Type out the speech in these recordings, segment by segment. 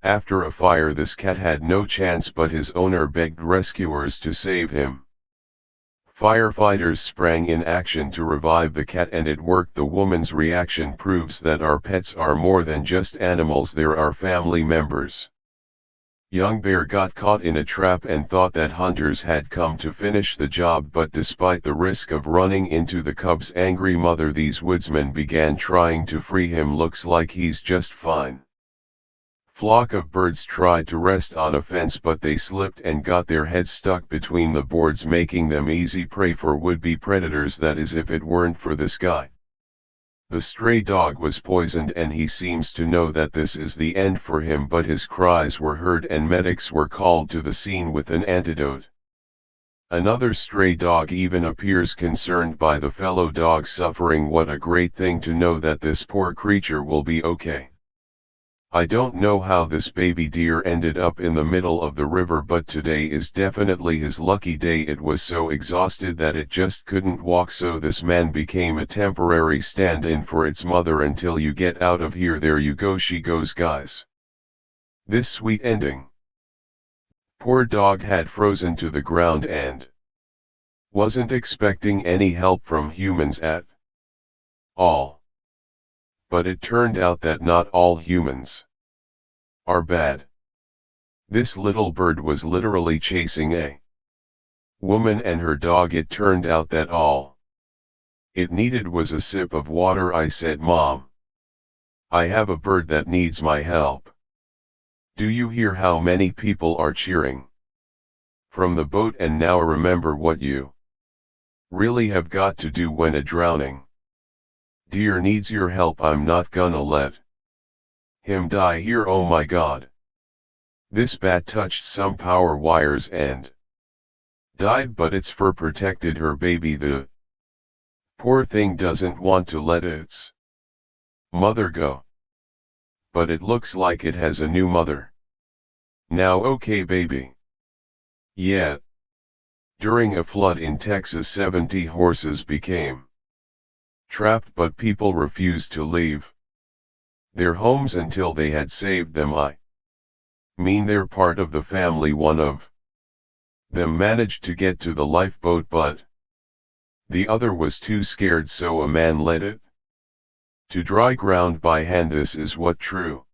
After a fire, this cat had no chance, but his owner begged rescuers to save him. Firefighters sprang in action to revive the cat, and it worked. The woman's reaction proves that our pets are more than just animals, they are family members. Young bear got caught in a trap and thought that hunters had come to finish the job, but despite the risk of running into the cub's angry mother, these woodsmen began trying to free him. Looks like he's just fine. Flock of birds tried to rest on a fence, but they slipped and got their heads stuck between the boards, making them easy prey for would-be predators. That is, if it weren't for this guy. The stray dog was poisoned, and he seems to know that this is the end for him, but his cries were heard and medics were called to the scene with an antidote. Another stray dog even appears concerned by the fellow dog suffering. What a great thing to know that this poor creature will be okay. I don't know how this baby deer ended up in the middle of the river, but today is definitely his lucky day. It was so exhausted that it just couldn't walk, so this man became a temporary stand-in for its mother until you get out of here. There you go, she goes, guys. This sweet ending. Poor dog had frozen to the ground and wasn't expecting any help from humans at all. But it turned out that not all humans are bad. This little bird was literally chasing a woman and her dog. It turned out that all it needed was a sip of water. I said, "Mom, I have a bird that needs my help. Do you hear how many people are cheering from the boat?" And now remember what you really have got to do when a drowning deer needs your help. I'm not gonna let him die here. Oh my God. This bat touched some power wires and died, but its fur protected her baby. The poor thing doesn't want to let its mother go, but it looks like it has a new mother now. Okay, baby. Yeah. During a flood in Texas, 70 horses became trapped, but people refused to leave their homes until they had saved them. I mean, they're part of the family. One of them managed to get to the lifeboat, but the other was too scared, so a man led it to dry ground by hand. This is what true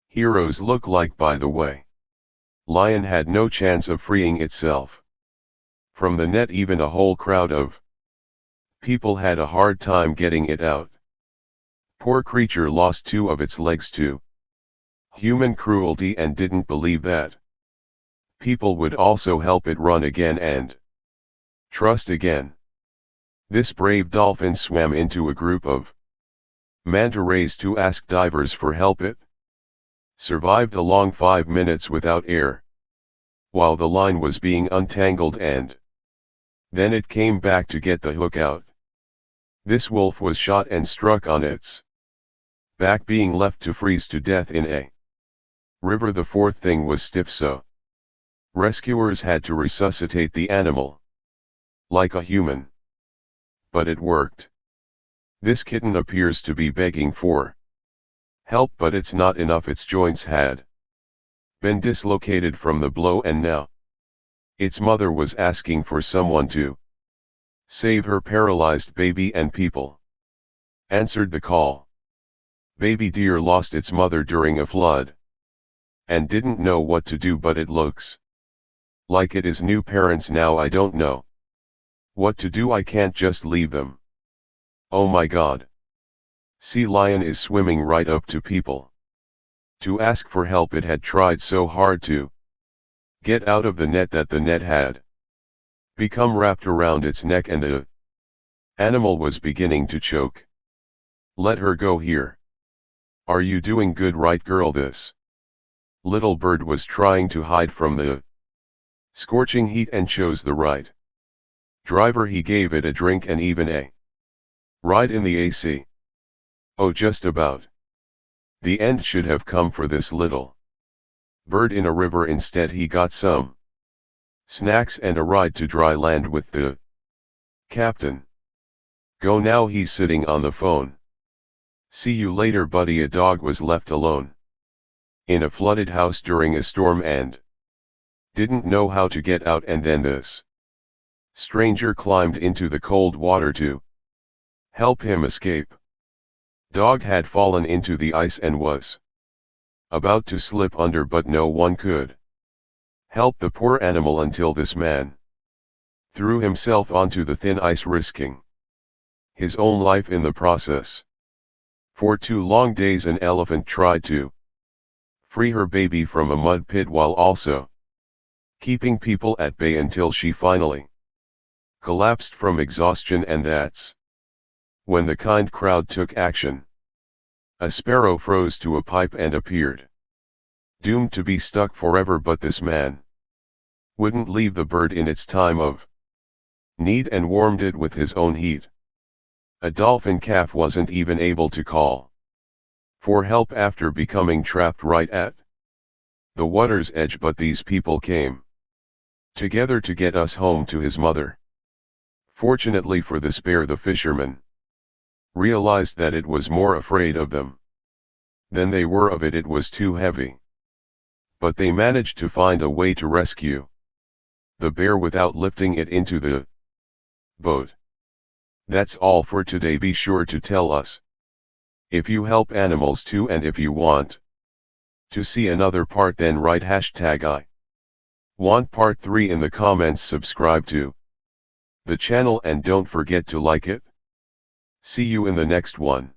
heroes look like, by the way. Lion had no chance of freeing itself from the net. Even a whole crowd of people had a hard time getting it out. Poor creature lost 2 of its legs to human cruelty and didn't believe that people would also help it run again and trust again. This brave dolphin swam into a group of manta rays to ask divers for help. It survived a long 5 minutes without air while the line was being untangled, and then it came back to get the hook out. This wolf was shot and struck on its back, being left to freeze to death in a river. The fourth thing was stiff, so rescuers had to resuscitate the animal like a human. But it worked. This kitten appears to be begging for help, but it's not enough. Its joints had been dislocated from the blow, and now its mother was asking for someone to save her paralyzed baby, and people answered the call. Baby deer lost its mother during a flood and didn't know what to do, but it looks like it is new parents now. I don't know what to do. I can't just leave them. Oh my God. Sea lion is swimming right up to people to ask for help. It had tried so hard to get out of the net that the net had become wrapped around its neck, and the animal was beginning to choke. Let her go here. Are you doing good, right girl? This little bird was trying to hide from the scorching heat and chose the right driver. He gave it a drink and even a ride in the AC. Oh, just about. The end should have come for this little bird in a river. Instead, he got some snacks and a ride to dry land with the captain. Go now, he's sitting on the phone. See you later, buddy. A dog was left alone in a flooded house during a storm and didn't know how to get out, and then this stranger climbed into the cold water to help him escape. Dog had fallen into the ice and was about to slip under, but no one could help the poor animal until this man threw himself onto the thin ice, risking his own life in the process. For 2 long days an elephant tried to free her baby from a mud pit while also keeping people at bay, until she finally collapsed from exhaustion, and that's when the kind crowd took action. A sparrow froze to a pipe and appeared doomed to be stuck forever, but this man wouldn't leave the bird in its time of need and warmed it with his own heat. A dolphin calf wasn't even able to call for help after becoming trapped right at the water's edge, but these people came together to get us home to his mother. Fortunately for the bear, the fisherman realized that it was more afraid of them than they were of it. It was too heavy. But they managed to find a way to rescue the bear without lifting it into the boat. That's all for today. Be sure to tell us if you help animals too, and if you want to see another part, then write #I want part 3 in the comments. Subscribe to the channel and don't forget to like it. See you in the next one.